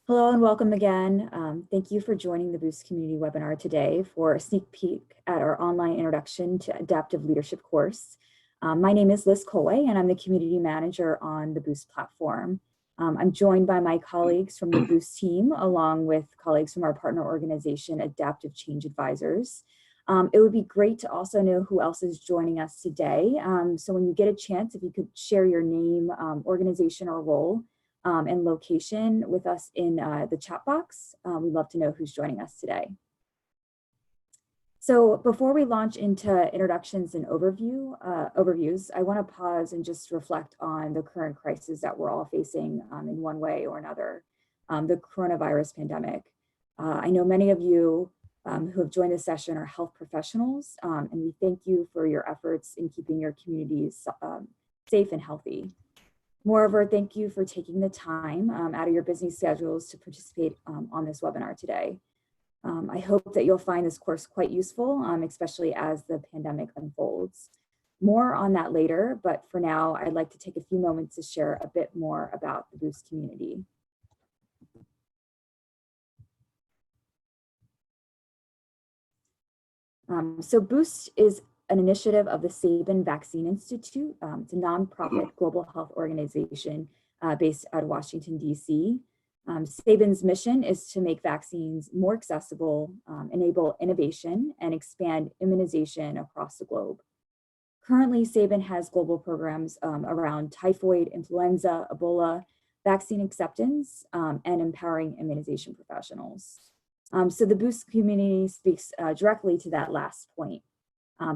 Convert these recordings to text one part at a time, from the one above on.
Hello and welcome again. Thank you for joining the Boost Community webinar today for a sneak peek at our online introduction to adaptive leadership course. My name is Liz Colway and I'm the community manager on the Boost platform. I'm joined by my colleagues from the Boost team along with colleagues from our partner organization, Adaptive Change Advisors. It would be great to also know who else is joining us today. So when you get a chance, if you could share your name, organization or role, and location with us in the chat box. We'd love to know who's joining us today. So before we launch into introductions and overviews, I want to pause and just reflect on the current crisis that we're all facing in one way or another, the coronavirus pandemic. I know many of you who have joined this session are health professionals, and we thank you for your efforts in keeping your communities safe and healthy. Moreover, thank you for taking the time out of your busy schedules to participate on this webinar today. I hope that you'll find this course quite useful, especially as the pandemic unfolds. More on that later, but for now, I'd like to take a few moments to share a bit more about the Boost community. So Boost is an initiative of the Sabin Vaccine Institute. It's a nonprofit global health organization based out of Washington, D.C. Sabin's mission is to make vaccines more accessible, enable innovation, and expand immunization across the globe. Currently, Sabin has global programs around typhoid, influenza, Ebola, vaccine acceptance, and empowering immunization professionals. So the Boost community speaks directly to that last point.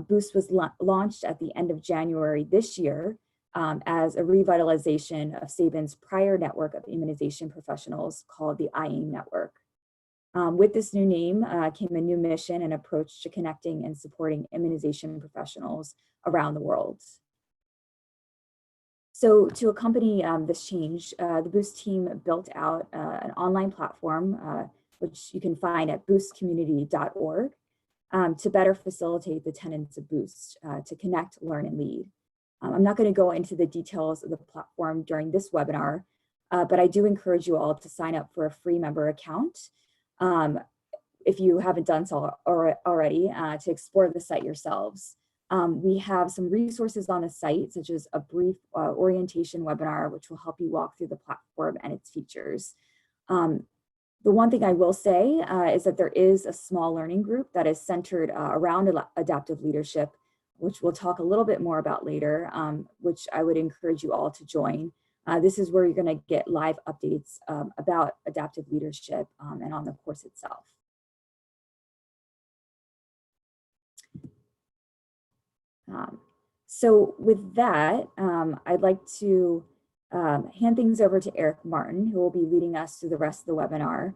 Boost was launched at the end of January this year as a revitalization of Sabin's prior network of immunization professionals called the IAIM network. With this new name came a new mission and approach to connecting and supporting immunization professionals around the world. So to accompany this change, the Boost team built out an online platform, which you can find at boostcommunity.org. To better facilitate the tenets of Boost, to connect, learn, and lead. I'm not going to go into the details of the platform during this webinar, but I do encourage you all to sign up for a free member account if you haven't done so already, to explore the site yourselves. We have some resources on the site, such as a brief orientation webinar, which will help you walk through the platform and its features. The one thing I will say is that there is a small learning group that is centered around adaptive leadership, which we'll talk a little bit more about later, which I would encourage you all to join. This is where you're going to get live updates about adaptive leadership and on the course itself. So with that, I'd like to hand things over to Eric Martin, who will be leading us through the rest of the webinar.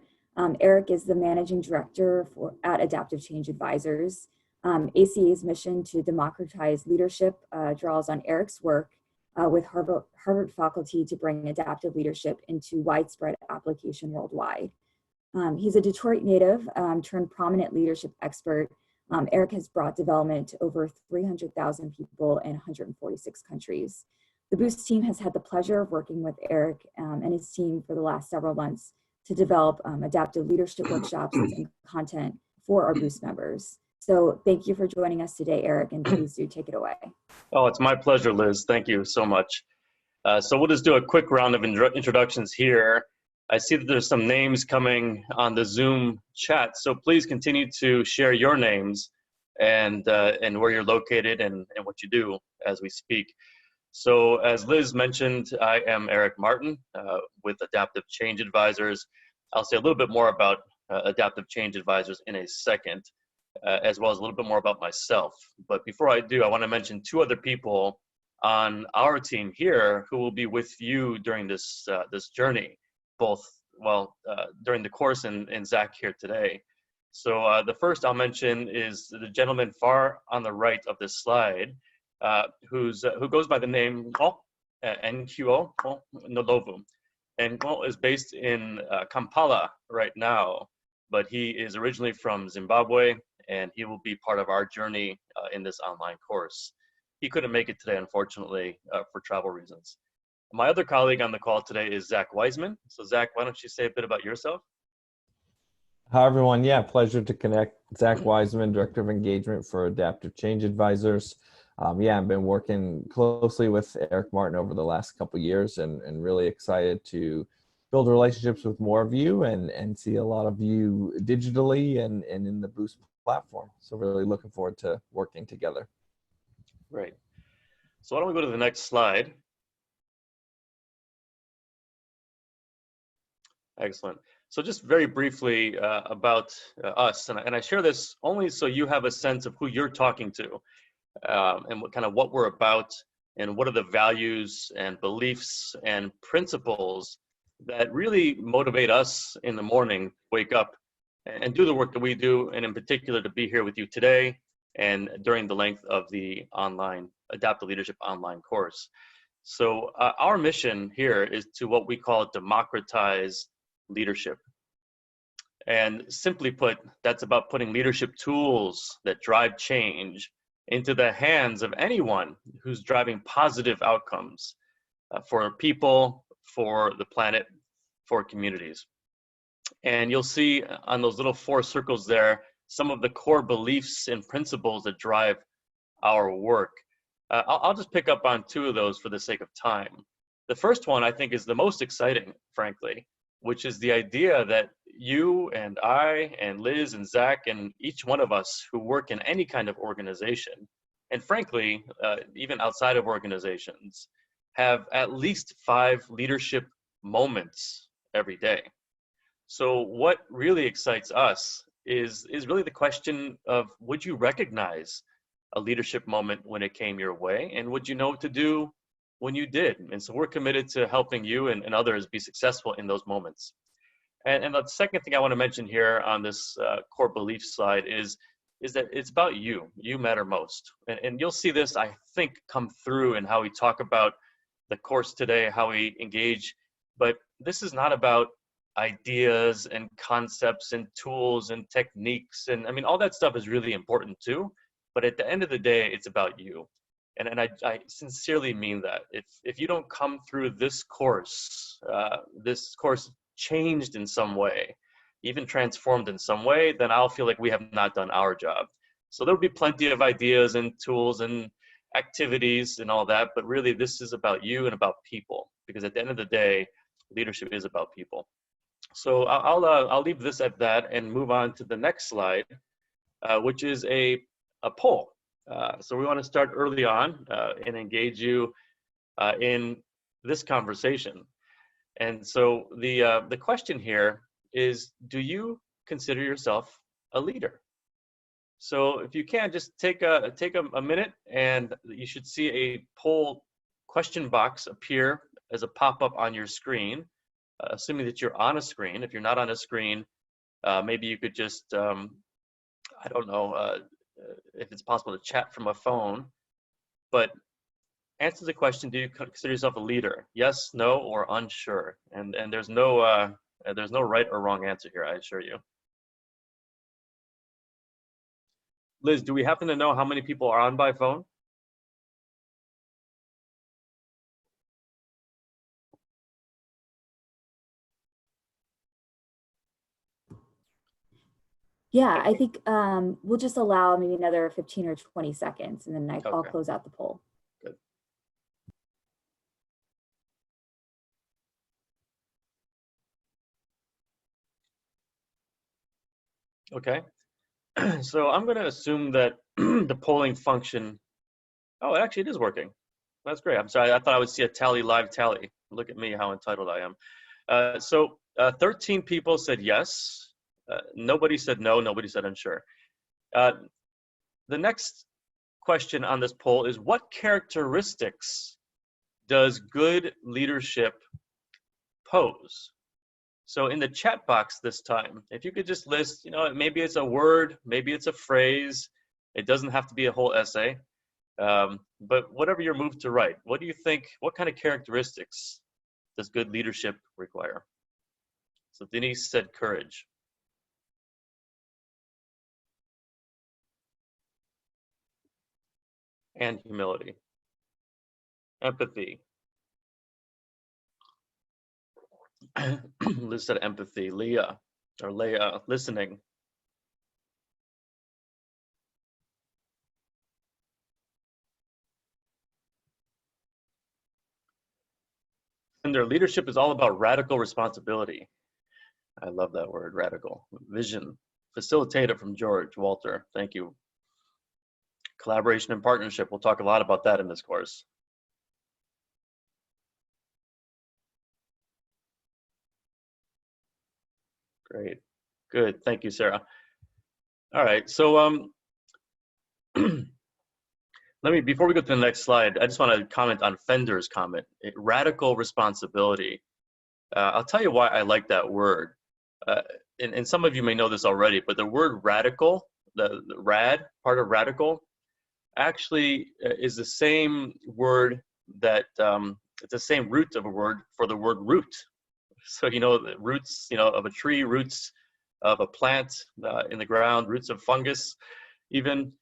Eric is the Managing Director at Adaptive Change Advisors. ACA's mission to democratize leadership draws on Eric's work with Harvard faculty to bring adaptive leadership into widespread application worldwide. He's a Detroit native turned prominent leadership expert. Eric has brought development to over 300,000 people in 146 countries. The Boost team has had the pleasure of working with Eric and his team for the last several months to develop adaptive leadership workshops and content for our Boost members. So thank you for joining us today, Eric, and please do take it away. Oh, it's my pleasure, Liz. Thank you so much. So we'll just do a quick round of introductions here. I see that there's some names coming on the Zoom chat, so please continue to share your names and where you're located and what you do as we speak. So as Liz mentioned, I am Eric Martin with Adaptive Change Advisors. I'll say a little bit more about Adaptive Change Advisors in a second, as well as a little bit more about myself. But before I do, I want to mention two other people on our team here who will be with you during this this journey, both during the course and Zach here today. So the first I'll mention is the gentleman far on the right of this slide, who goes by the name NQO Nolovu. And Ngo is based in Kampala right now, but he is originally from Zimbabwe, and he will be part of our journey in this online course. He couldn't make it today, unfortunately, for travel reasons. My other colleague on the call today is Zach Wiseman. So Zach, why don't you say a bit about yourself? Hi, everyone. Yeah, pleasure to connect. Zach Wiseman, Director of Engagement for Adaptive Change Advisors. Yeah, I've been working closely with Eric Martin over the last couple of years and really excited to build relationships with more of you and see a lot of you digitally and in the Boost platform. So really looking forward to working together. Great. So why don't we go to the next slide? Excellent. So just very briefly about us, and I share this only so you have a sense of who you're talking to, and what we're about, and what are the values and beliefs and principles that really motivate us in the morning, wake up and do the work that we do, and in particular to be here with you today and during the length of the online Adaptive Leadership online course. So our mission here is to what we call democratize leadership. And simply put, that's about putting leadership tools that drive change into the hands of anyone who's driving positive outcomes for people, for the planet, for communities. And you'll see on those little 4 circles there some of the core beliefs and principles that drive our work. I'll just pick up on 2 of those for the sake of time. The first one I think is the most exciting, frankly, which is the idea that you and I and Liz and Zach and each one of us who work in any kind of organization, and frankly, even outside of organizations, have at least 5 leadership moments every day. So what really excites us is really the question of, would you recognize a leadership moment when it came your way, and would you know what to do when you did? And so we're committed to helping you and others be successful in those moments. And the second thing I want to mention here on this core belief slide is that it's about you. You matter most. And you'll see this, I think, come through in how we talk about the course today, how we engage. But this is not about ideas and concepts and tools and techniques. And I mean, all that stuff is really important too. But at the end of the day, it's about you. And I sincerely mean that. If you don't come through this course changed in some way, even transformed in some way, then I'll feel like we have not done our job. So there'll be plenty of ideas and tools and activities and all that, but really this is about you and about people, because at the end of the day, leadership is about people. So I'll leave this at that and move on to the next slide, which is a poll. So we want to start early on and engage you in this conversation. And so the question here is, do you consider yourself a leader? So if you can, just take a minute, and you should see a poll question box appear as a pop-up on your screen, assuming that you're on a screen. If you're not on a screen, maybe you could just, I don't know if it's possible to chat from a phone, but answer the question, do you consider yourself a leader? Yes, no, or unsure. And there's no right or wrong answer here, I assure you. Liz, do we happen to know how many people are on by phone? Yeah, I think we'll just allow maybe another 15 or 20 seconds, and then I'll Okay. close out the poll. Good. Okay. So I'm going to assume that the polling function, oh, actually it is working. That's great. I'm sorry, I thought I would see a live tally. Look at me, how entitled I am. So 13 people said yes. Nobody said no, nobody said unsure. The next question on this poll is, what characteristics does good leadership pose? So in the chat box this time, if you could just list, maybe it's a word, maybe it's a phrase. It doesn't have to be a whole essay. But whatever you're moved to write, what do you think, what kind of characteristics does good leadership require? So Denise said courage. And humility. Empathy. Liz said empathy. Leah, listening. And their leadership is all about radical responsibility. I love that word, radical. Vision. Facilitator from George. Walter, thank you. Collaboration and partnership. We'll talk a lot about that in this course. Great. Good. Thank you, Sarah. All right. So before we go to the next slide, I just want to comment on Fender's comment, radical responsibility. I'll tell you why I like that word. And some of you may know this already, but the word radical, the rad, part of radical, actually is the same word that, it's the same root of a word for the word root. So, the roots, of a tree, roots of a plant in the ground, roots of fungus, even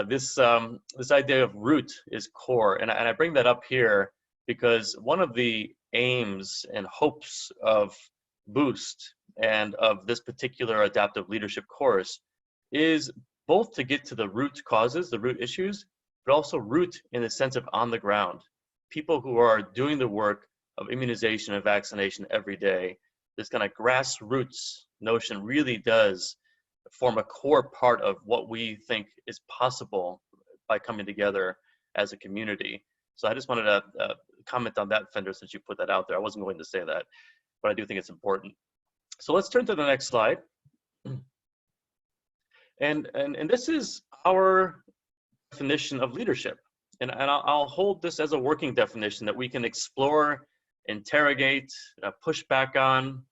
this idea of root is core. And I bring that up here because one of the aims and hopes of Boost and of this particular adaptive leadership course is both to get to the root causes, the root issues, but also root in the sense of on the ground. People who are doing the work of immunization and vaccination every day. This kind of grassroots notion really does form a core part of what we think is possible by coming together as a community. So I just wanted to comment on that, Fender, since you put that out there. I wasn't going to say that, but I do think it's important. So let's turn to the next slide. And this is our definition of leadership. And I'll hold this as a working definition that we can explore, interrogate, push back on,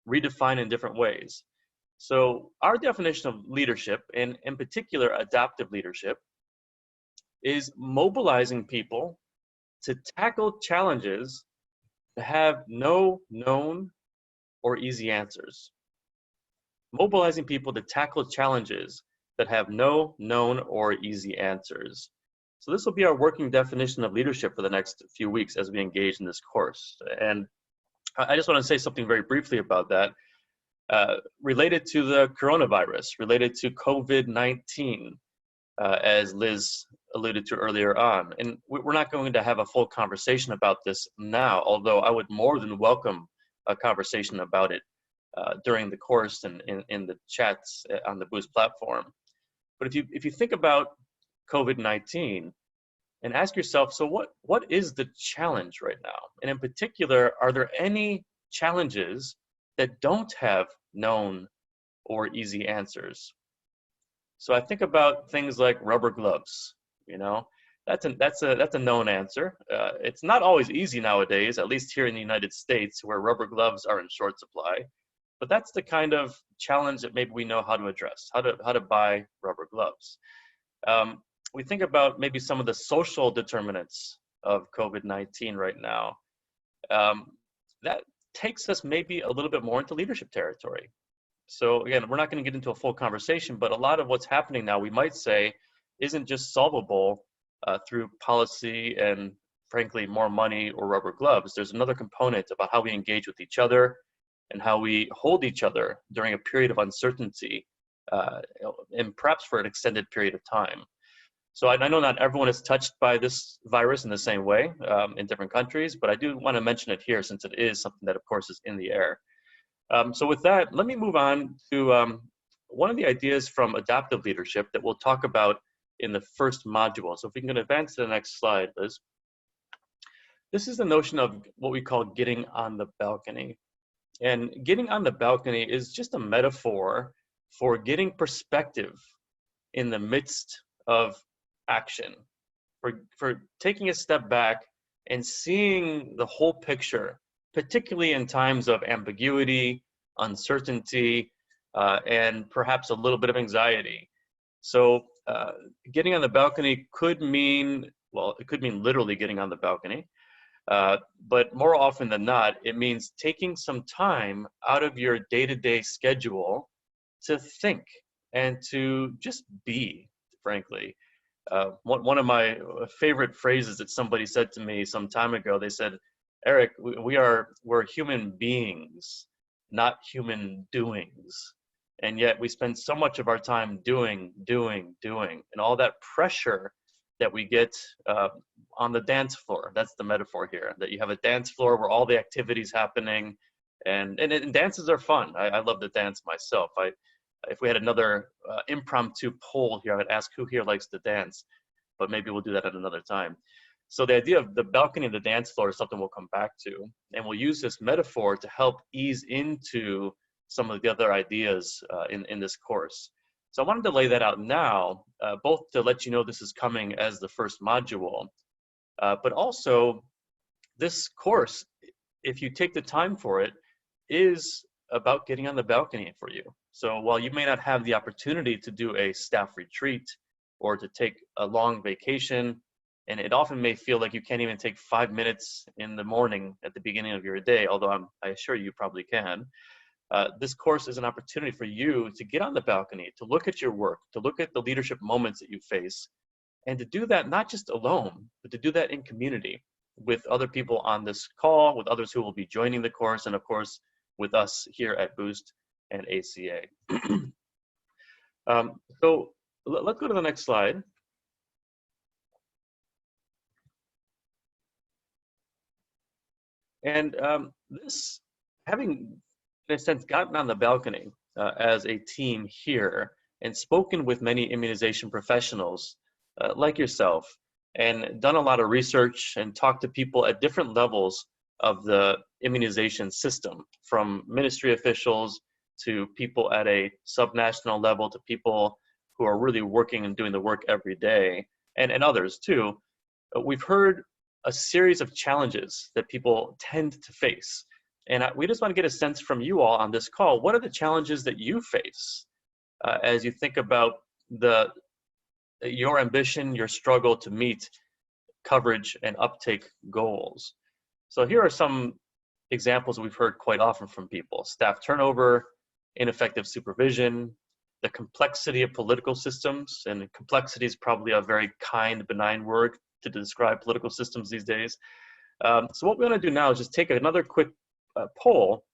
redefine in different ways. So our definition of leadership, and in particular adaptive leadership, is mobilizing people to tackle challenges that have no known or easy answers. Mobilizing people to tackle challenges that have no known or easy answers. So this will be our working definition of leadership for the next few weeks as we engage in this course. And I just want to say something very briefly about that. Related to the coronavirus, related to COVID-19, as Liz alluded to earlier on. And we're not going to have a full conversation about this now, although I would more than welcome a conversation about it during the course and in the chats on the Boost platform. But if you think about COVID-19 and ask yourself, so what is the challenge right now? And in particular, are there any challenges that don't have known or easy answers? So I think about things like rubber gloves. That's a known answer. It's not always easy nowadays, at least here in the United States, where rubber gloves are in short supply. But that's the kind of challenge that maybe we know how to address, how to buy rubber gloves. We think about maybe some of the social determinants of COVID-19 right now. That takes us maybe a little bit more into leadership territory. So again, we're not going to get into a full conversation, but a lot of what's happening now, we might say, isn't just solvable through policy and frankly, more money or rubber gloves. There's another component about how we engage with each other and how we hold each other during a period of uncertainty and perhaps for an extended period of time. So I know not everyone is touched by this virus in the same way in different countries, but I do want to mention it here since it is something that, of course, is in the air. So with that, let me move on to one of the ideas from adaptive leadership that we'll talk about in the first module. So if we can advance to the next slide, Liz. This is the notion of what we call getting on the balcony. And getting on the balcony is just a metaphor for getting perspective in the midst of action, for taking a step back and seeing the whole picture, particularly in times of ambiguity, uncertainty, and perhaps a little bit of anxiety. So getting on the balcony could mean, well, it could mean literally getting on the balcony, but more often than not, it means taking some time out of your day-to-day schedule to think and to just be, frankly. One of my favorite phrases that somebody said to me some time ago, they said, Eric, we're human beings, not human doings. And yet we spend so much of our time doing, and all that pressure that we get on the dance floor. That's the metaphor here, that you have a dance floor where all the activities happening, and dances are fun. I love to dance myself. If we had another impromptu poll here, I would ask who here likes to dance, but maybe we'll do that at another time. So the idea of the balcony and the dance floor is something we'll come back to, and we'll use this metaphor to help ease into some of the other ideas in this course. So I wanted to lay that out now, both to let you know this is coming as the first module, but also this course, if you take the time for it, is about getting on the balcony for you. So while you may not have the opportunity to do a staff retreat or to take a long vacation, and it often may feel like you can't even take 5 minutes in the morning at the beginning of your day, although I assure you probably can. This course is an opportunity for you to get on the balcony, to look at your work, to look at the leadership moments that you face, and to do that not just alone, but to do that in community with other people on this call, with others who will be joining the course, and of course, with us here at Boost and ACA. So let's go to the next slide. And this, having, in a sense, gotten on the balcony as a team here and spoken with many immunization professionals like yourself, and done a lot of research and talked to people at different levels of the immunization system, from ministry officials to people at a subnational level to people who are really working and doing the work every day, and others too, we've heard a series of challenges that people tend to face. And we just want to get a sense from you all on this call. What are the challenges that you face as you think about your ambition, your struggle to meet coverage and uptake goals? So here are some examples we've heard quite often from people: staff turnover, ineffective supervision, the complexity of political systems, and complexity is probably a very kind, benign word to describe political systems these days. So what we want to do now is just take another quick poll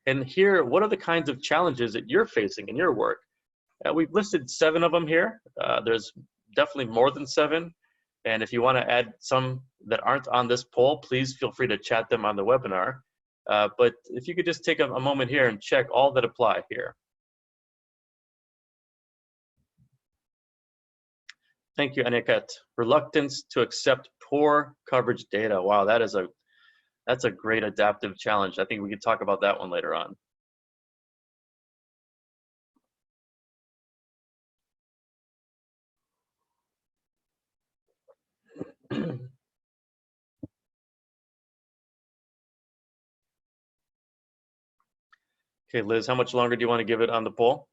and hear what are the kinds of challenges that you're facing in your work. We've listed 7 of them here. There's definitely more than 7. And if you want to add some that aren't on this poll, please feel free to chat them on the webinar. But if you could just take a moment here and check all that apply here. Thank you, Aniket. Reluctance to accept poor coverage data. Wow, that's a great adaptive challenge. I think we could talk about that one later on. Okay, Liz, how much longer do you want to give it on the poll?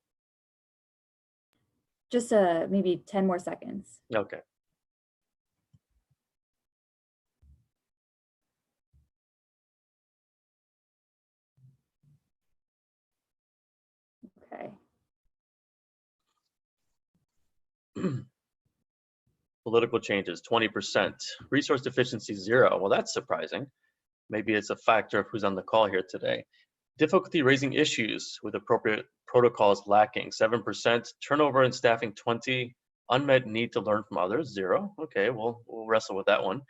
Just maybe 10 more seconds. Okay. Okay. Political changes, 20%. Resource deficiency, 0. Well, that's surprising. Maybe it's a factor of who's on the call here today. Difficulty raising issues with appropriate protocols lacking, 7%. Turnover and staffing, 20. Unmet need to learn from others, 0. Okay, we'll wrestle with that one.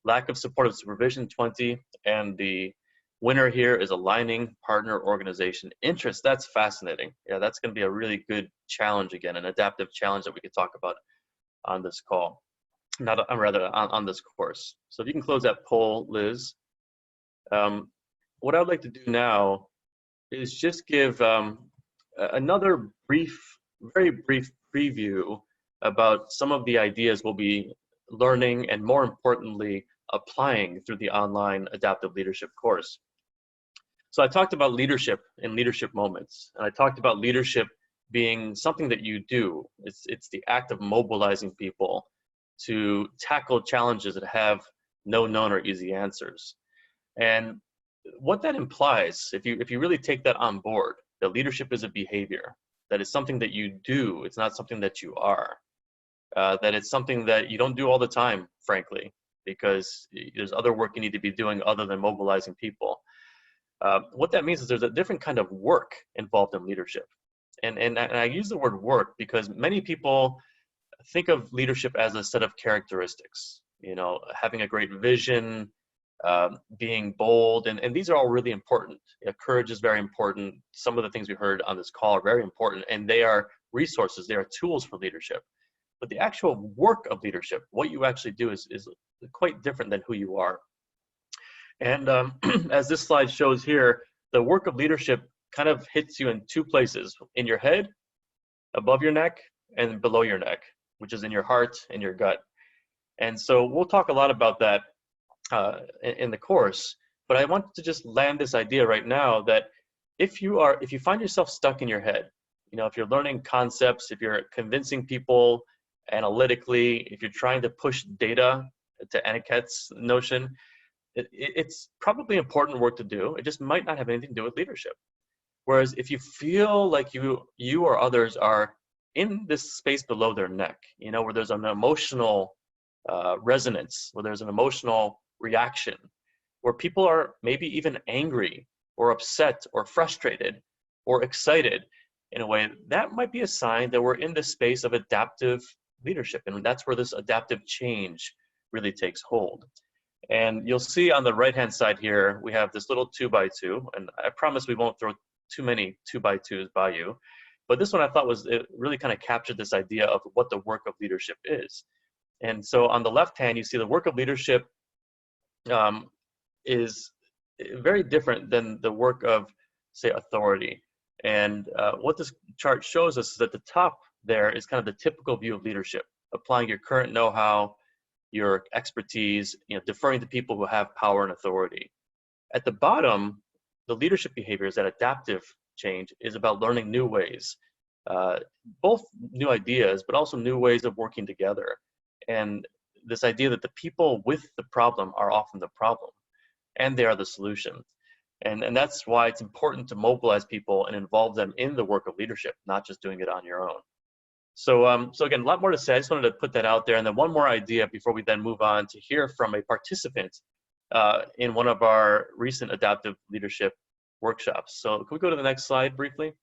Lack of supportive supervision, 20. And the winner here is aligning partner organization interest. That's fascinating. Yeah, that's going to be a really good challenge again, an adaptive challenge that we could talk about on this call, on this course. So if you can close that poll, Liz. What I'd like to do now is just give another very brief preview about some of the ideas we'll be learning and, more importantly, applying through the online adaptive leadership course. So I talked about leadership in leadership moments, and I talked about leadership being something that you do. It's the act of mobilizing people to tackle challenges that have no known or easy answers. And what that implies, if you really take that on board, that leadership is a behavior, that it's something that you do, it's not something that you are, that it's something that you don't do all the time, frankly, because there's other work you need to be doing other than mobilizing people. What that means is there's a different kind of work involved in leadership. And I use the word work because many people think of leadership as a set of characteristics, having a great vision, being bold, and these are all really important. Courage is very important. Some of the things we heard on this call are very important, and they are resources, they are tools for leadership. But the actual work of leadership, what you actually do is quite different than who you are. And as this slide shows here, the work of leadership kind of hits you in two places: in your head, above your neck, and below your neck, which is in your heart and your gut. And so we'll talk a lot about that in the course, but I want to just land this idea right now that if you find yourself stuck in your head, if you're learning concepts, if you're convincing people analytically, if you're trying to push data, to Aniket's notion, it's probably important work to do. It just might not have anything to do with leadership. Whereas if you feel like you or others are in this space below their neck, where there's an emotional resonance, where there's an emotional reaction, where people are maybe even angry or upset or frustrated or excited in a way, that might be a sign that we're in this space of adaptive leadership. And that's where this adaptive change really takes hold. And you'll see on the right-hand side here, we have this little 2x2, and I promise we won't throw too many 2x2s by you. But this one I thought it really kind of captured this idea of what the work of leadership is. And so on the left hand, you see the work of leadership is very different than the work of, say, authority. And what this chart shows us is that the top there is kind of the typical view of leadership, applying your current know-how, your expertise, deferring to people who have power and authority. At the bottom, the leadership behaviors, that adaptive change, is about learning new ways, both new ideas, but also new ways of working together. And this idea that the people with the problem are often the problem, and they are the solution. And that's why it's important to mobilize people and involve them in the work of leadership, not just doing it on your own. So, so again, a lot more to say. I just wanted to put that out there. And then one more idea before we then move on to hear from a participant in one of our recent adaptive leadership workshops. So can we go to the next slide briefly?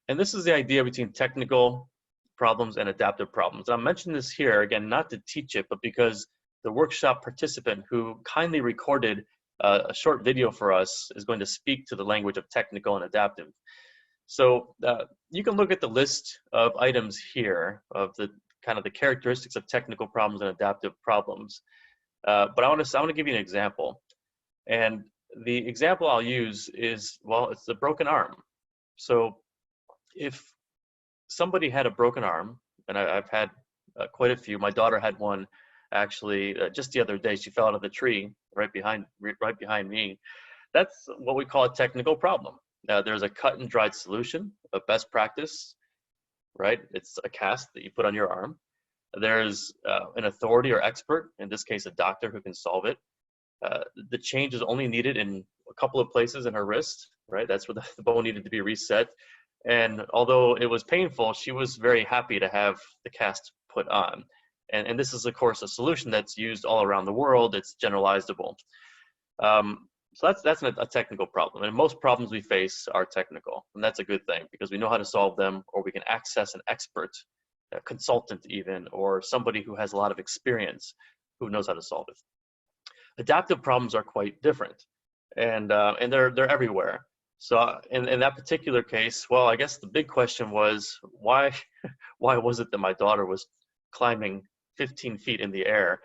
And this is the idea between technical problems and adaptive problems. And I'm mentioning this here, again, not to teach it, but because the workshop participant who kindly recorded a short video for us is going to speak to the language of technical and adaptive. So you can look at the list of items here of the kind of the characteristics of technical problems and adaptive problems. But I want to give you an example. And the example I'll use is, well, it's the broken arm. So if somebody had a broken arm, and I've had quite a few. My daughter had one actually just the other day. She fell out of the tree right behind me. That's what we call a technical problem. There's a cut and dried solution, a best practice, right? It's a cast that you put on your arm. There's an authority or expert, in this case a doctor, who can solve it. The change is only needed in a couple of places in her wrist, right? That's where the bone needed to be reset. And although it was painful, she was very happy to have the cast put on. And this is, of course, a solution that's used all around the world. It's generalizable. So that's a technical problem. And most problems we face are technical. And that's a good thing because we know how to solve them, or we can access an expert, a consultant even, or somebody who has a lot of experience who knows how to solve it. Adaptive problems are quite different, and they're everywhere. So in that particular case, well, I guess the big question was, why was it that my daughter was climbing 15 feet in the air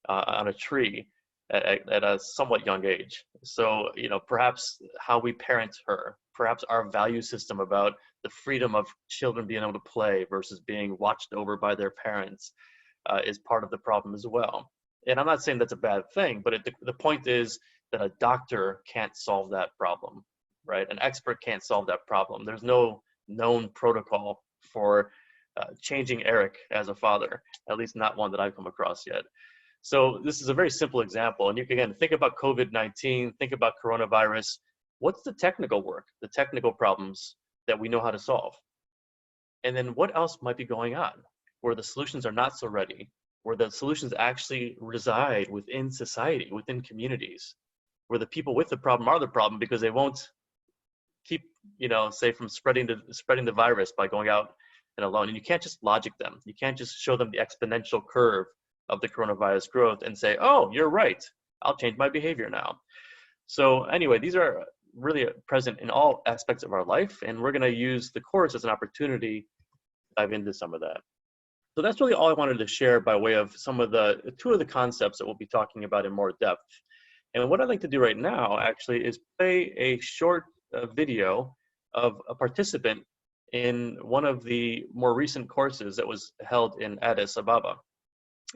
on a tree at a somewhat young age? So, perhaps how we parent her, perhaps our value system about the freedom of children being able to play versus being watched over by their parents is part of the problem as well. And I'm not saying that's a bad thing, but the point is that a doctor can't solve that problem, right? An expert can't solve that problem. There's no known protocol for changing Eric as a father, at least not one that I've come across yet. So this is a very simple example. And you can, again, think about COVID-19, think about coronavirus. What's the technical work, the technical problems that we know how to solve? And then what else might be going on where the solutions are not so ready, where the solutions actually reside within society, within communities, where the people with the problem are the problem because they won't keep, say, from spreading the virus by going out and alone. And you can't just logic them. You can't just show them the exponential curve of the coronavirus growth and say, oh, you're right, I'll change my behavior now. So anyway, these are really present in all aspects of our life, and we're going to use the course as an opportunity to dive into some of that. So that's really all I wanted to share by way of two of the concepts that we'll be talking about in more depth. And what I'd like to do right now actually is play a short video of a participant in one of the more recent courses that was held in Addis Ababa.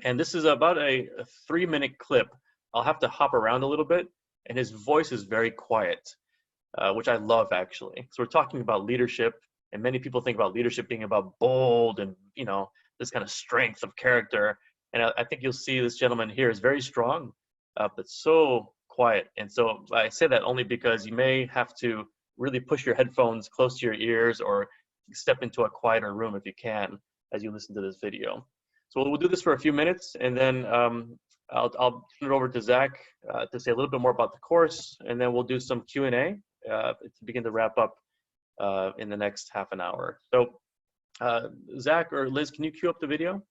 And this is about a 3-minute clip. I'll have to hop around a little bit, and his voice is very quiet, which I love actually. So we're talking about leadership, and many people think about leadership being about bold and this kind of strength of character. And I think you'll see this gentleman here is very strong, but so quiet. And so I say that only because you may have to really push your headphones close to your ears or step into a quieter room if you can as you listen to this video. So we'll do this for a few minutes, and then I'll turn it over to Zach to say a little bit more about the course, and then we'll do some Q&A to begin to wrap up in the next half an hour. So Zach or Liz, can you cue up the video?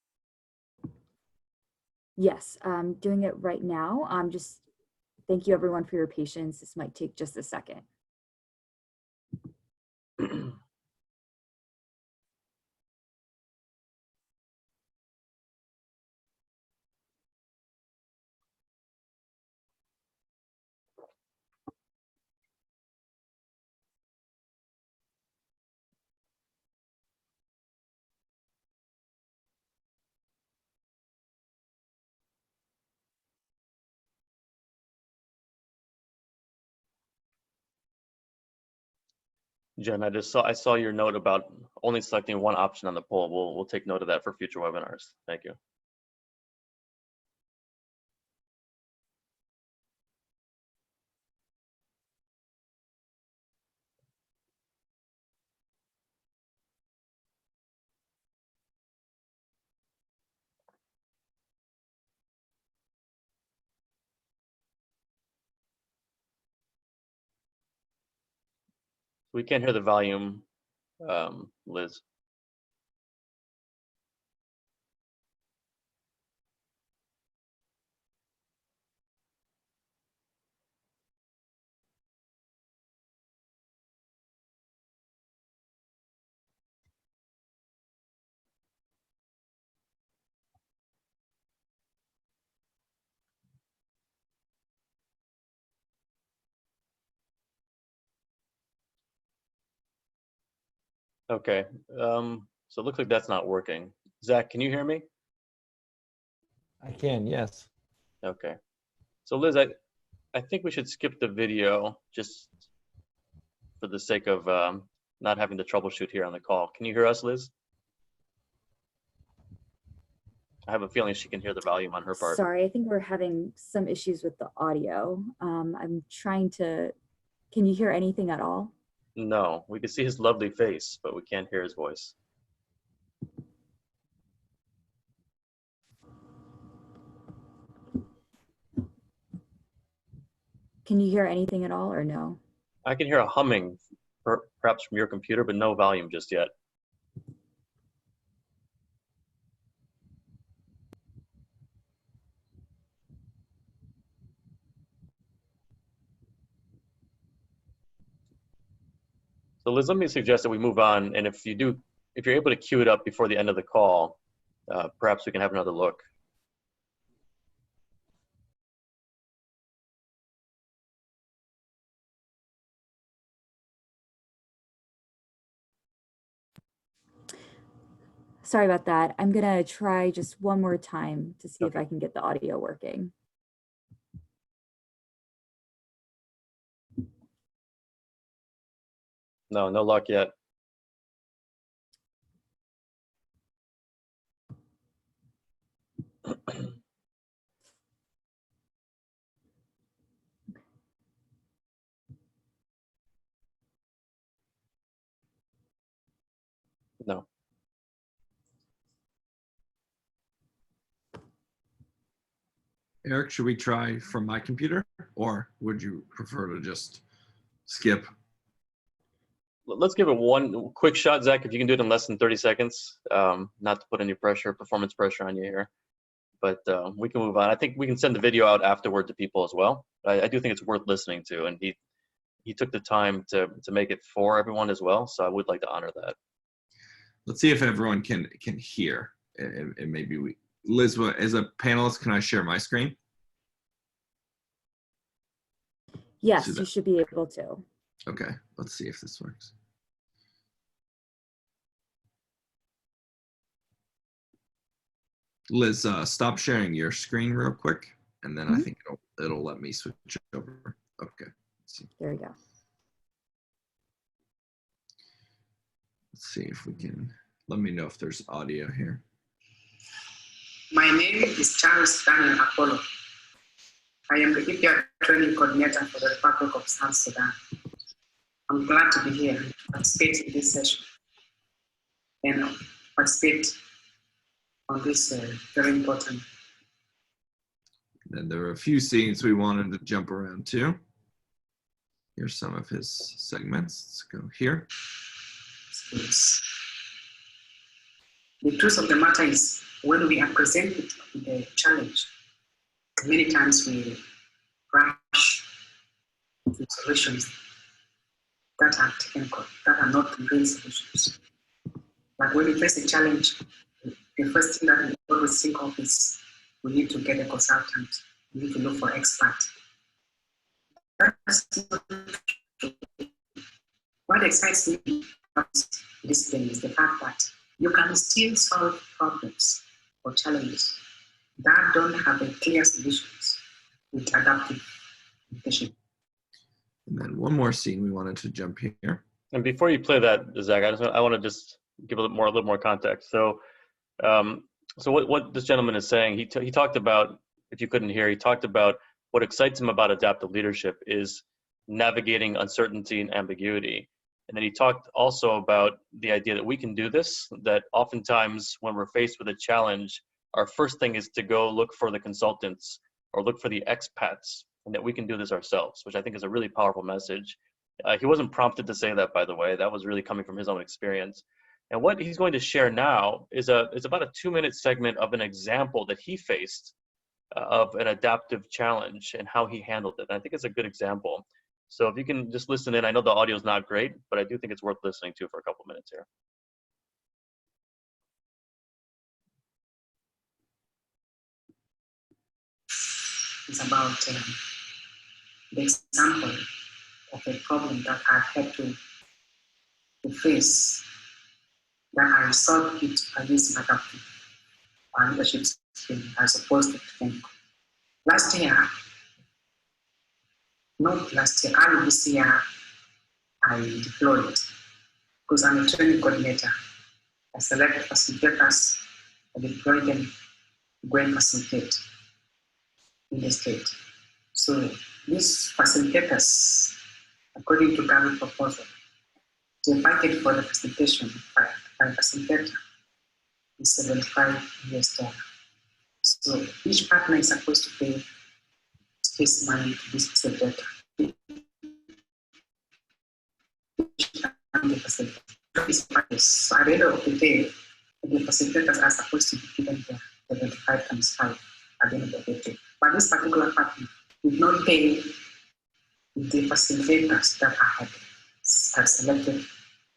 Yes, I'm doing it right now. Thank you everyone for your patience. This might take just a second. Jen, I saw your note about only selecting one option on the poll. We'll take note of that for future webinars. Thank you. We can't hear the volume, Liz. Okay, so it looks like that's not working. Zach, can you hear me? I can, yes. Okay. So Liz, I think we should skip the video just for the sake of not having to troubleshoot here on the call. Can you hear us, Liz? I have a feeling she can hear the volume on her part. Sorry, I think we're having some issues with the audio. I'm trying to, can you hear anything at all? No, we can see his lovely face, but we can't hear his voice. Can you hear anything at all or no? I can hear a humming, perhaps from your computer, but no volume just yet. So Liz, let me suggest that we move on, and if you're able to queue it up before the end of the call, perhaps we can have another look. Sorry about that. I'm gonna try just one more time to see if Okay. I can get the audio working. No luck yet. No. Eric, should we try from my computer, or would you prefer to just skip? Let's give it one quick shot, Zach, if you can do it in less than 30 seconds. Not to put any pressure, performance pressure on you here, but we can move on. I think we can send the video out afterward to people as well. I do think it's worth listening to, and he took the time to make it for everyone as well, so I would like to honor that. Let's see if everyone can hear, and maybe we. Liz, as a panelist, can I share my screen? Yes, you should be able to. Okay, let's see if this works. Liz, stop sharing your screen real quick, and then I think it'll let me switch over. Okay, let's see. There we go. Let's see if we can. Let me know if there's audio here. My name is Charles Daniel Apollo. I am the EPR training coordinator for the Republic of South Sudan. I'm glad to be here and participate in this session and participate on this very important. And there are a few scenes we wanted to jump around to. Here's some of his segments. Let's go here. The truth of the matter is, when we are presented with a challenge, many times we rush to solutions that are technical, that are not real solutions. But when we face a challenge, the first thing that we always think of is we need to get a consultant, we need to look for experts. That's not true. What excites me about this thing is the fact that you can still solve problems or challenges that don't have a clear solutions with adaptive education. And then one more scene we wanted to jump here. And before you play that, Zach, I want to just give a little more context. So, what this gentleman is saying, he talked about, if you couldn't hear, he talked about what excites him about adaptive leadership is navigating uncertainty and ambiguity. And then he talked also about the idea that we can do this, that oftentimes when we're faced with a challenge, our first thing is to go look for the consultants or look for the expats, and that we can do this ourselves, which I think is a really powerful message. He wasn't prompted to say that, by the way. That was really coming from his own experience. And what he's going to share now is about a 2-minute segment of an example that he faced of an adaptive challenge and how he handled it. And I think it's a good example. So if you can just listen in, I know the audio is not great, but I do think it's worth listening to for a couple minutes here. It's about the example of a problem that I had to face, that I solved it by using adaptive leadership skill as opposed to technical. Early this year, I deployed because I'm a training coordinator. I selected facilitators, I deployed them to go and facilitate in the state. So these facilitators, according to government proposal, they invited for the facilitation by facilitator is $75. So each partner is supposed to pay this money to this facilitator. So at the end of the day, the facilitators are supposed to be given the 75 times 5 at the end of the day. But this particular partner did not pay the facilitators that I had selected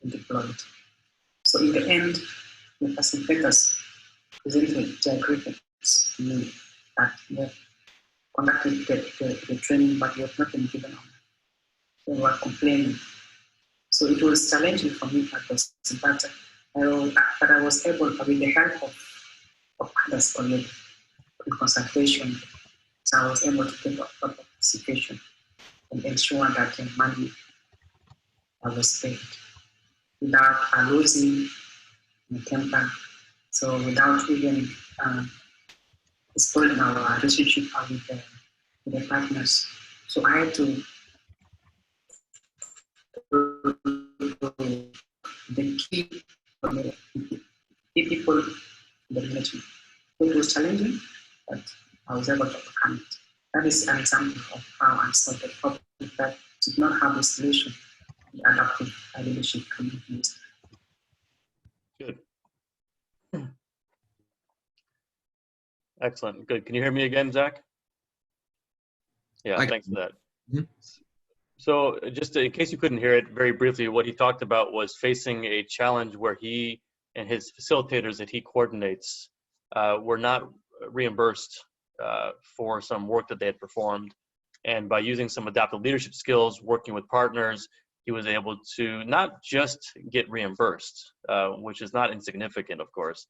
and deployed. So in the end, the facilitators presented their grievance to me that they conducted the training, but they have not been given on. They were complaining. So it was challenging for me, but I was able, with the help of others already, in consultation, so I was able to take up the situation and ensure that the money was paid without losing the temper, so without even spoiling our relationship with the partners. So I had to the key people in the management. It was challenging, but I was able to overcome it. That is an example of how I solved a problem that did not have a solution in the adaptive leadership community. Good. Excellent. Good. Can you hear me again, Zach? Yeah, thanks for that. Mhm. So just in case you couldn't hear it, very briefly, what he talked about was facing a challenge where he and his facilitators that he coordinates were not reimbursed for some work that they had performed. And by using some adaptive leadership skills, working with partners, he was able to not just get reimbursed, which is not insignificant, of course,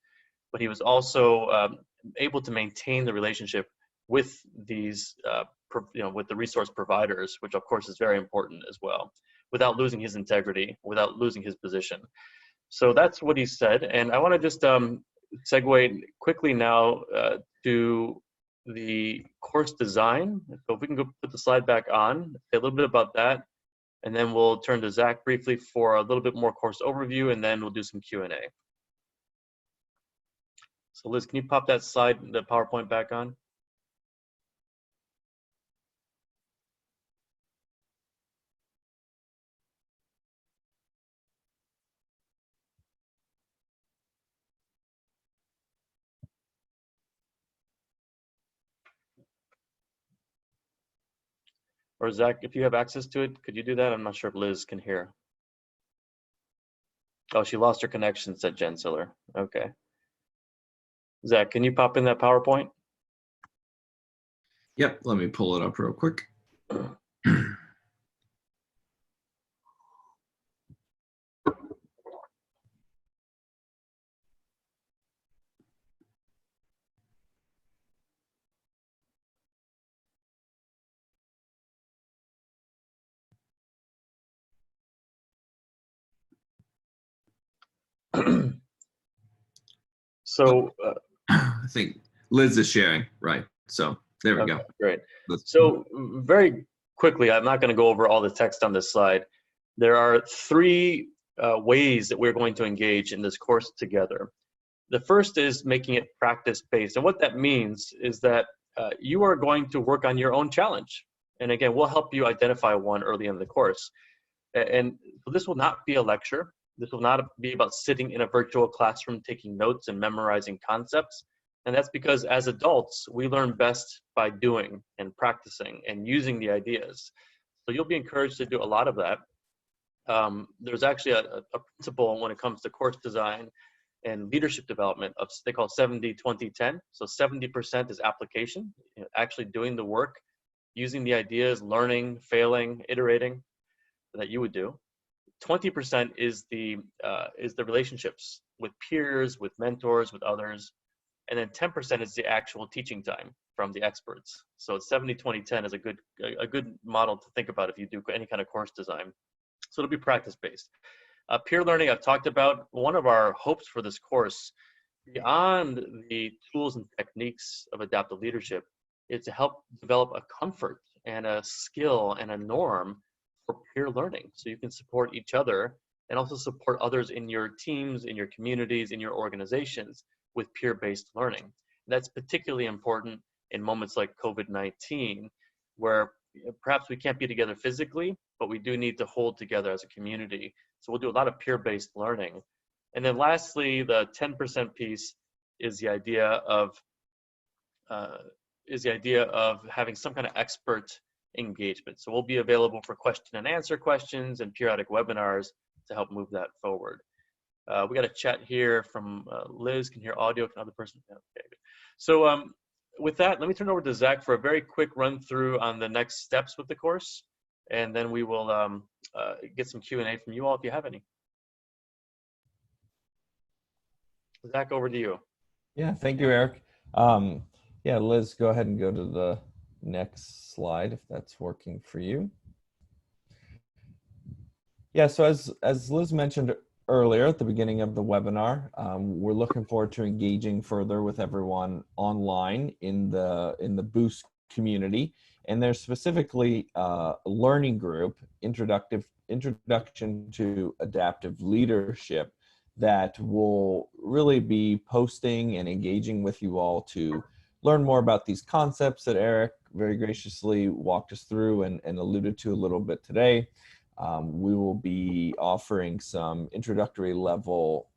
but he was also able to maintain the relationship with these, with the resource providers, which of course is very important as well, without losing his integrity, without losing his position. So that's what he said. And I want to just segue quickly now to the course design. So if we can go put the slide back on, say a little bit about that, and then we'll turn to Zach briefly for a little bit more course overview, and then we'll do some Q&A. So Liz, can you pop that slide, the PowerPoint back on? Or Zach, if you have access to it, could you do that? I'm not sure if Liz can hear. Oh, she lost her connection, said Jen Siller. Okay. Zach, can you pop in that PowerPoint? Yep, let me pull it up real quick. So I think Liz is sharing, right? So there we okay, go. great. Let's- So very quickly, I'm not going to go over all the text on this slide. There are three ways that we're going to engage in this course together. The first is making it practice-based. And what that means is that you are going to work on your own challenge. And again, we'll help you identify one early in the course. And this will not be a lecture. This will not be about sitting in a virtual classroom taking notes and memorizing concepts. And that's because as adults, we learn best by doing and practicing and using the ideas. So you'll be encouraged to do a lot of that. There's actually a principle when it comes to course design and leadership development of, they call 70-20-10. So 70% is application, actually doing the work, using the ideas, learning, failing, iterating that you would do. 20% is the relationships with peers, with mentors, with others. And then 10% is the actual teaching time from the experts. So 70-20-10 is a good model to think about if you do any kind of course design. So it'll be practice-based. Peer learning, I've talked about. One of our hopes for this course, beyond the tools and techniques of adaptive leadership, is to help develop a comfort and a skill and a norm for peer learning. So you can support each other and also support others in your teams, in your communities, in your organizations with peer-based learning. And that's particularly important in moments like COVID-19, where perhaps we can't be together physically, but we do need to hold together as a community. So we'll do a lot of peer-based learning. And then lastly, the 10% piece is the idea of having some kind of expert engagement. So we'll be available for question and answer questions and periodic webinars to help move that forward. We got a chat here from Liz. Can hear audio. Can other person? Okay. So with that, let me turn over to Zach for a very quick run through on the next steps with the course, and then we will get some Q&A from you all if you have any. Zach, over to you. Yeah, thank you, Eric. Yeah, Liz, go ahead and go to the next slide if that's working for you. Yeah, so as Liz mentioned earlier at the beginning of the webinar, we're looking forward to engaging further with everyone online in the Boost community. And there's specifically a learning group, Introduction to Adaptive Leadership, that will really be posting and engaging with you all to learn more about these concepts that Eric very graciously walked us through and alluded to a little bit today. We will be offering some introductory level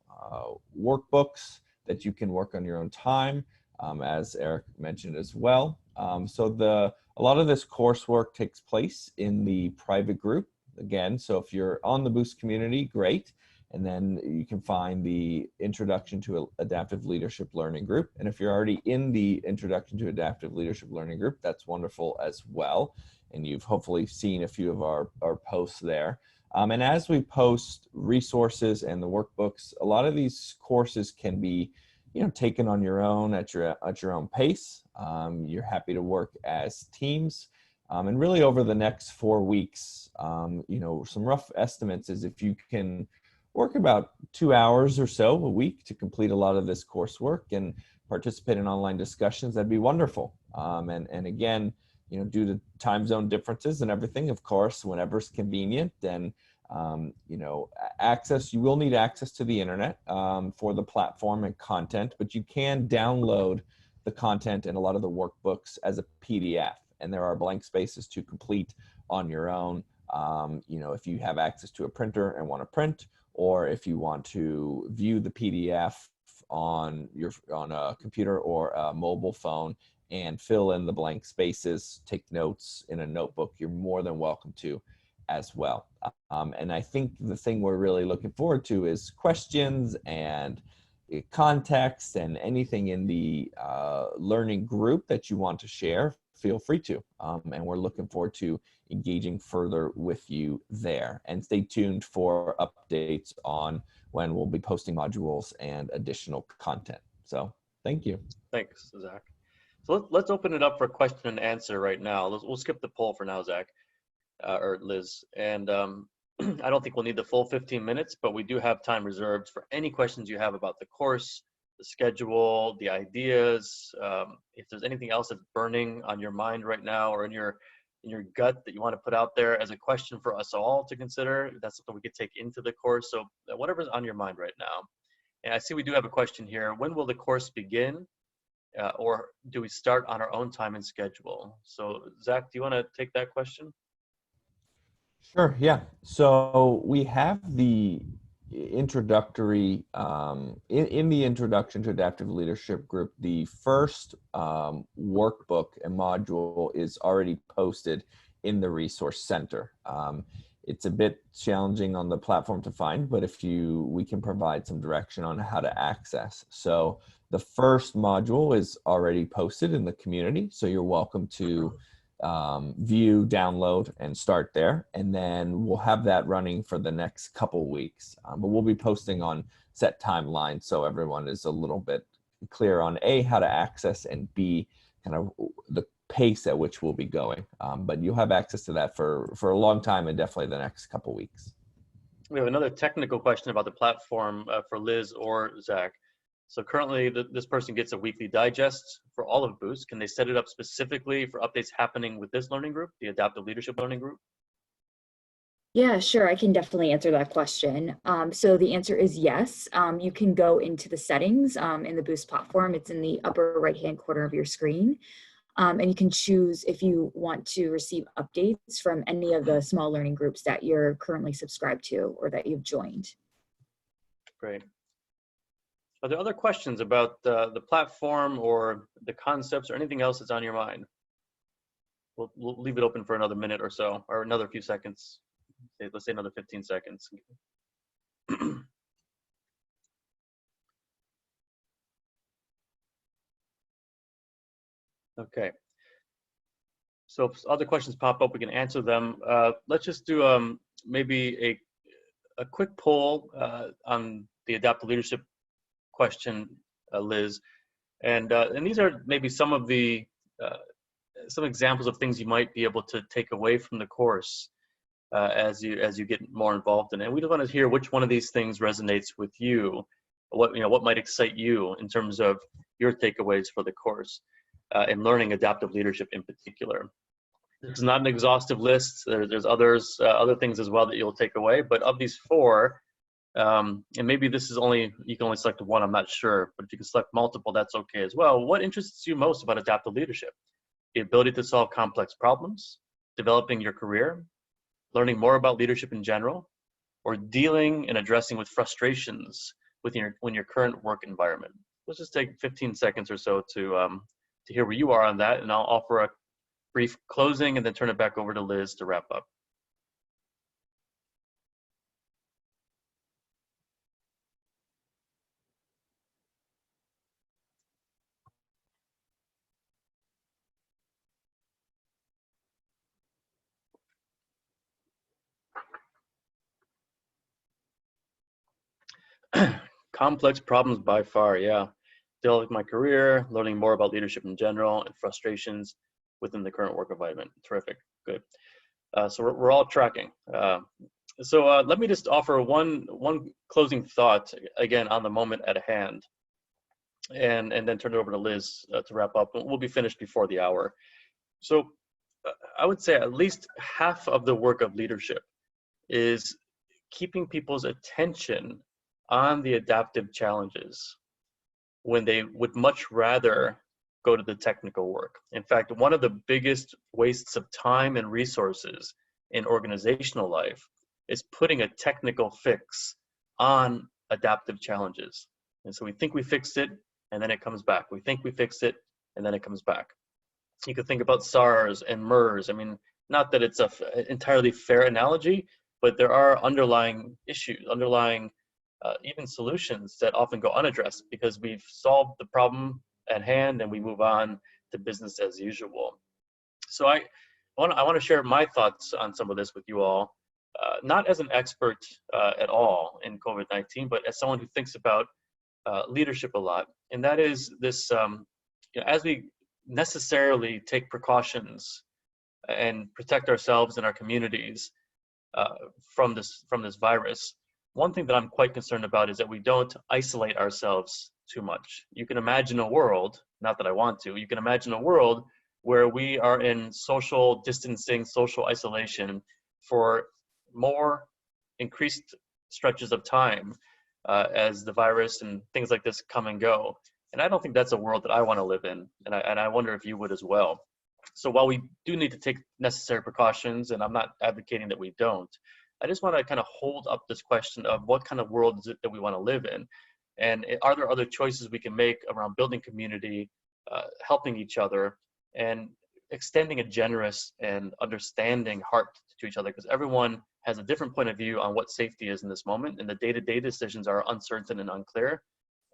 workbooks that you can work on your own time, as Eric mentioned as well. So a lot of this coursework takes place in the private group. Again, so if you're on the Boost community, great. And then you can find the Introduction to Adaptive Leadership Learning group. And if you're already in the Introduction to Adaptive Leadership Learning group, that's wonderful as well. And you've hopefully seen a few of our posts there. And as we post resources and the workbooks, a lot of these courses can be, taken on your own at your own pace. You're happy to work as teams. And really over the next 4 weeks, some rough estimates is if you can work about 2 hours or so a week to complete a lot of this coursework and participate in online discussions, that'd be wonderful. And again, due to time zone differences and everything, of course, whenever's convenient, then you will need access to the internet for the platform and content, but you can download the content and a lot of the workbooks as a PDF, and there are blank spaces to complete on your own. If you have access to a printer and want to print, or if you want to view the PDF on a computer or a mobile phone and fill in the blank spaces, take notes in a notebook, you're more than welcome to as well. And I think the thing we're really looking forward to is questions and context and anything in the learning group that you want to share, feel free to. And we're looking forward to engaging further with you there. And stay tuned for updates on when we'll be posting modules and additional content. So thank you. Thanks, Zach. So let's open it up for question and answer right now. We'll skip the poll for now, Zach, or Liz. And I don't think we'll need the full 15 minutes, but we do have time reserved for any questions you have about the course, the schedule, the ideas. If there's anything else that's burning on your mind right now or in your gut that you want to put out there as a question for us all to consider, that's something we could take into the course. So whatever's on your mind right now. And I see we do have a question here. When will the course begin? Or do we start on our own time and schedule? So Zach, do you want to take that question? Sure, yeah. So we have the introductory, in the Introduction to Adaptive Leadership group, the first workbook and module is already posted in the Resource Center. It's a bit challenging on the platform to find, but we can provide some direction on how to access. So the first module is already posted in the community, so you're welcome to view, download, and start there. And then we'll have that running for the next couple weeks. But we'll be posting on set timelines so everyone is a little bit clear on A, how to access, and B, kind of the pace at which we'll be going. But you'll have access to that for a long time and definitely the next couple weeks. We have another technical question about the platform for Liz or Zach. So currently, this person gets a weekly digest for all of Boost. Can they set it up specifically for updates happening with this learning group, the Adaptive Leadership Learning Group? Yeah, sure. I can definitely answer that question. So the answer is yes. You can go into the settings in the Boost platform. It's in the upper right-hand corner of your screen. And you can choose if you want to receive updates from any of the small learning groups that you're currently subscribed to or that you've joined. Great. Are there other questions about the platform or the concepts or anything else that's on your mind? We'll leave it open for another minute or so, or another few seconds. Let's say another 15 seconds. Okay. So if other questions pop up, we can answer them. Let's just do maybe a quick poll on the adaptive leadership question, Liz, and these are maybe some of the some examples of things you might be able to take away from the course as you get more involved in it. And we just want to hear which one of these things resonates with you. What might excite you in terms of your takeaways for the course and learning adaptive leadership in particular. This is not an exhaustive list. There's other things as well that you'll take away. But of these four, And maybe this is you can only select one, I'm not sure, but if you can select multiple, that's okay as well. What interests you most about adaptive leadership? The ability to solve complex problems, developing your career, learning more about leadership in general, or dealing and addressing with frustrations within your current work environment? Let's just take 15 seconds or so to hear where you are on that, and I'll offer a brief closing and then turn it back over to Liz to wrap up. Complex problems by far, yeah. Dealing with my career, learning more about leadership in general, and frustrations within the current work environment. Terrific, good. So we're all tracking. Let me just offer one closing thought, again, on the moment at hand, and then turn it over to Liz to wrap up. We'll be finished before the hour. So I would say at least half of the work of leadership is keeping people's attention on the adaptive challenges when they would much rather go to the technical work. In fact, one of the biggest wastes of time and resources in organizational life is putting a technical fix on adaptive challenges. And so we think we fixed it, and then it comes back. We think we fixed it, and then it comes back. You could think about SARS and MERS. I mean, not that it's an entirely fair analogy, but there are underlying issues, even solutions that often go unaddressed because we've solved the problem at hand and we move on to business as usual. So I want to share my thoughts on some of this with you all, not as an expert at all in COVID-19, but as someone who thinks about leadership a lot. And that is this, as we necessarily take precautions and protect ourselves and our communities from this virus, one thing that I'm quite concerned about is that we don't isolate ourselves too much. You can imagine a world, not that I want to, you can imagine a world where we are in social distancing, social isolation for more increased stretches of time as the virus and things like this come and go. And I don't think that's a world that I want to live in, and I wonder if you would as well. So while we do need to take necessary precautions, and I'm not advocating that we don't, I just want to kind of hold up this question of what kind of world is it that we want to live in? And are there other choices we can make around building community, helping each other, and extending a generous and understanding heart to each other? Because everyone has a different point of view on what safety is in this moment, and the day-to-day decisions are uncertain and unclear.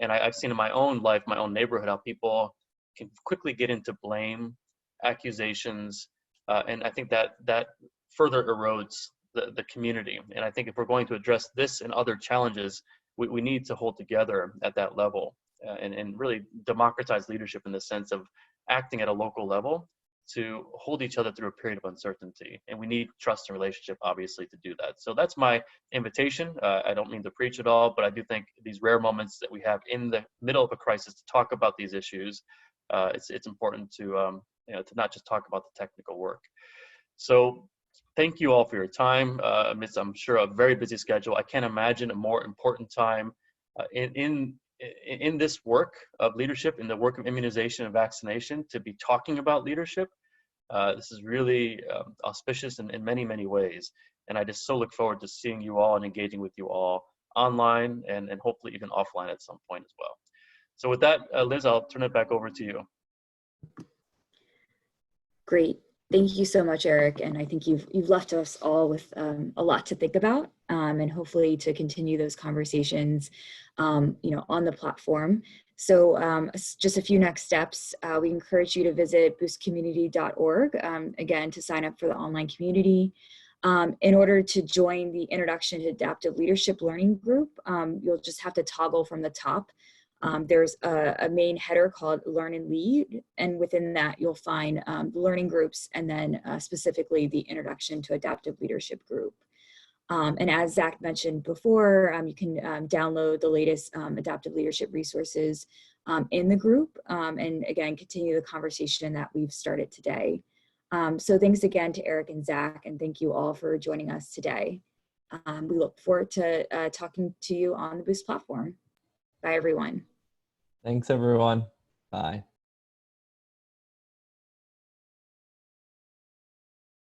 And I've seen in my own life, my own neighborhood, how people can quickly get into blame, accusations, and I think that further erodes the community. And I think if we're going to address this and other challenges, we need to hold together at that level and really democratize leadership in the sense of acting at a local level to hold each other through a period of uncertainty. And we need trust and relationship, obviously, to do that. So that's my invitation. I don't mean to preach at all, but I do think these rare moments that we have in the middle of a crisis to talk about these issues, it's important to not just talk about the technical work. So thank you all for your time amidst, I'm sure, a very busy schedule. I can't imagine a more important time in this work of leadership, in the work of immunization and vaccination, to be talking about leadership. This is really auspicious in many, many ways. And I just so look forward to seeing you all and engaging with you all online and hopefully even offline at some point as well. So with that, Liz, I'll turn it back over to you. Great. Thank you so much, Eric. And I think you've left us all with a lot to think about, and hopefully to continue those conversations, on the platform. So just a few next steps. We encourage you to visit boostcommunity.org, again, to sign up for the online community. In order to join the Introduction to Adaptive Leadership Learning Group, you'll just have to toggle from the top. There's a main header called Learn and Lead, and within that you'll find the learning groups and then specifically the Introduction to Adaptive Leadership group. And as Zach mentioned before, you can download the latest adaptive leadership resources in the group, and again, continue the conversation that we've started today. So thanks again to Eric and Zach, and thank you all for joining us today. We look forward to talking to you on the Boost platform. Bye, everyone. Thanks, everyone. Bye.